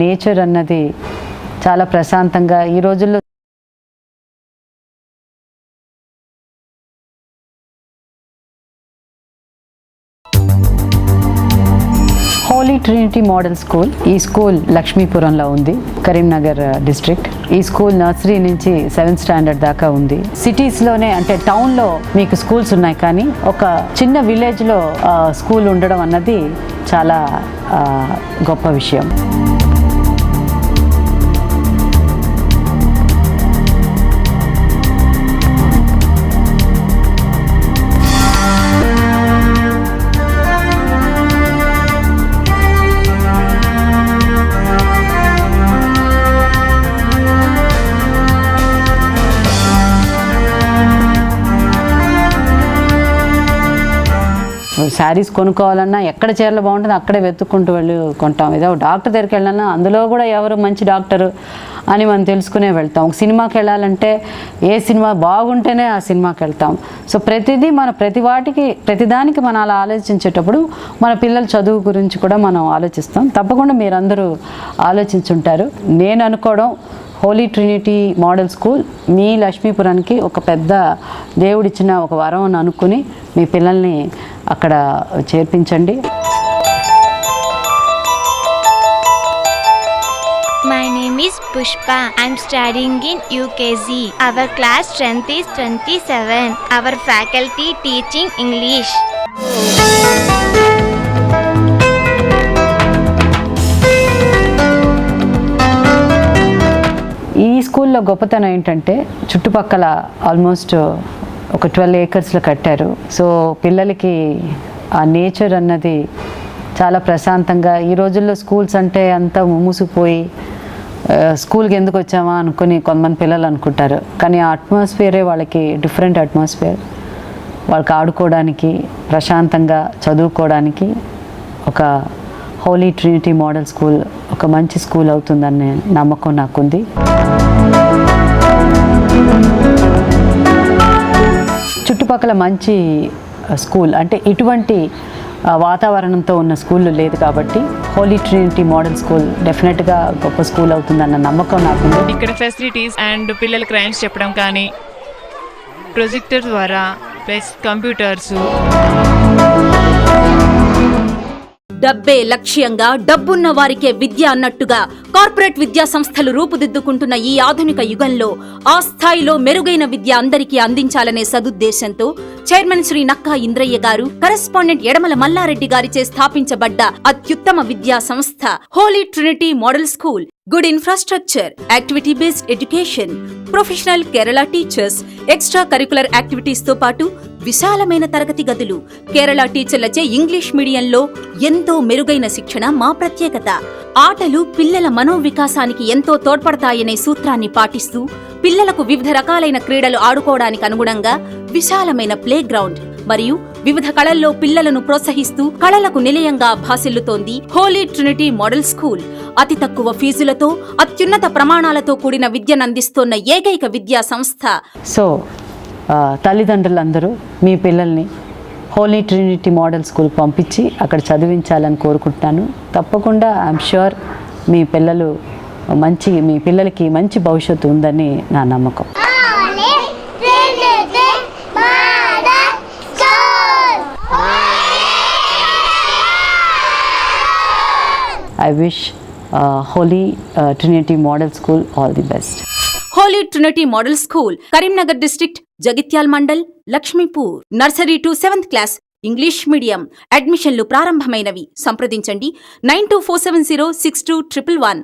Nature అన్నది చాలా ప్రశాంతంగా ఈ రోజుల్లో హోలీ ట్రినిటీ మోడల్ స్కూల్. ఈ స్కూల్ లక్ష్మీపురంలో ఉంది, కరీంనగర్ డిస్ట్రిక్ట్. ఈ స్కూల్ నర్సరీ నుంచి 7th స్టాండర్డ్ దాకా ఉంది. సిటీస్లోనే అంటే టౌన్లో మీకు స్కూల్స్ ఉన్నాయి, కానీ ఒక చిన్న విలేజ్లో స్కూల్ ఉండడం అన్నది చాలా గొప్ప విషయం. శారీస్ కొనుక్కోవాలన్నా ఎక్కడ చీరలు బాగుంటుందో అక్కడే వెతుక్కుంటూ వెళ్ళి కొంటాం. ఏదో డాక్టర్ దగ్గరికి వెళ్ళాలన్నా అందులో కూడా ఎవరు మంచి డాక్టరు అని మనం తెలుసుకునే వెళ్తాం. ఒక సినిమాకి వెళ్ళాలంటే ఏ సినిమా బాగుంటేనే ఆ సినిమాకి వెళ్తాం. సో ప్రతిదీ ప్రతిదానికి మనం అలా ఆలోచించేటప్పుడు మన పిల్లల చదువు గురించి కూడా మనం ఆలోచిస్తాం. తప్పకుండా మీరందరూ ఆలోచించుంటారు. నేను అనుకోవడం హోలీ ట్రినిటీ మోడల్ స్కూల్ మీ లక్ష్మీపురానికి ఒక పెద్ద దేవుడిచ్చిన ఒక వరం అని అనుకుని మీ పిల్లల్ని అక్కడ చేర్పించండి. My name is Pushpa. I'm studying in UKG. Our class strength is 27. Our faculty teaching English. ఈ స్కూల్లో గొప్పతనం ఏంటంటే చుట్టుపక్కల ఆల్మోస్ట్ ఒక 12 acresలో కట్టారు. సో పిల్లలకి ఆ నేచర్ అన్నది చాలా ప్రశాంతంగా, ఈ రోజుల్లో స్కూల్స్ అంటే అంతా మూసుకుపోయి స్కూల్కి ఎందుకు వచ్చామా అనుకుని కొంతమంది పిల్లలు అనుకుంటారు. కానీ ఆ అట్మాస్ఫియరే వాళ్ళకి డిఫరెంట్ అట్మాస్ఫియర్. వాళ్ళకి ఆడుకోవడానికి, ప్రశాంతంగా చదువుకోవడానికి ఒక హోలీ ట్రినిటీ మోడల్ స్కూల్ ఒక మంచి స్కూల్ అవుతుందనే నమ్మకం నాకుంది. చుట్టుపక్కల మంచి స్కూల్ అంటే ఇటువంటి వాతావరణంతో ఉన్న స్కూళ్ళు లేదు కాబట్టి హోలీ ట్రినిటీ మోడల్ స్కూల్ డెఫినెట్గా గొప్ప స్కూల్ అవుతుందన్న నమ్మకం నాకుంది. ఇక్కడ ఫెసిలిటీస్ అండ్ పిల్లలకి రైమ్స్ చెప్పడం కానీ, ప్రొజెక్టర్ ద్వారా ప్లస్ కంప్యూటర్స్. డబ్బే లక్ష్యంగా, డబ్బున్న వారికే విద్య అన్నట్టుగా కార్పొరేట్ విద్యా సంస్థలు రూపుదిద్దుకుంటున్న ఈ ఆధునిక యుగంలో ఆ స్థాయిలో మెరుగైన విద్య అందరికీ అందించాలనే సదుద్దేశంతో చైర్మన్ శ్రీ నక్కా ఇంద్రయ్య గారు, కరెస్పాండెంట్ యడమల మల్లారెడ్డి గారిచే స్థాపించబడ్డ అత్యుత్తమ విద్యా సంస్థ Holy Trinity Model School. Good infrastructure, activity based education, professional Kerala teachers, extra curricular activities తో పాటు విశాలమైన తరగతి గదులు, కేరళ టీచర్లచే ఇంగ్లీష్ మీడియంలో ఎంతో మెరుగైన శిక్షణ మా ప్రత్యేకత. ఆటలు పిల్లల మనోవికాసానికి ఎంతో తోడ్పడతాయనే సూత్రాన్ని పాటిస్తూ పిల్లలకు వివిధ రకాలైన క్రీడలు ఆడుకోవడానికి అనుగుణంగా విశాలమైన ప్లే గ్రౌండ్ మరియు వివిధ కళల్లో పిల్లలను ప్రోత్సహిస్తూ కళలకు నిలయంగా భాసిల్లుతోంది హోలీ ట్రినిటీ మోడల్ స్కూల్. అతి తక్కువ ఫీజులతో అత్యున్నత ప్రమాణాలతో కూడిన విద్యనందిస్తోన్న ఏకైక విద్యా సంస్థ. సో తల్లిదండ్రులందరూ మీ పిల్లల్ని హోలీ ట్రినిటీ మోడల్ స్కూల్ పంపించి అక్కడ చదివించాలని కోరుకుంటున్నాను. తప్పకుండా ఐఎమ్ ష్యూర్ మీ పిల్లలకి మంచి భవిష్యత్తు ఉందని నా నమ్మకం. I wish Holy Trinity Model School all the best. Holy Trinity Model School, Karimnagar district, Jagtial mandal, Lakshmipur. Nursery to 7th class English medium. అడ్మిషన్లు ప్రారంభమైనవి. సంప్రదించండి 9247062111.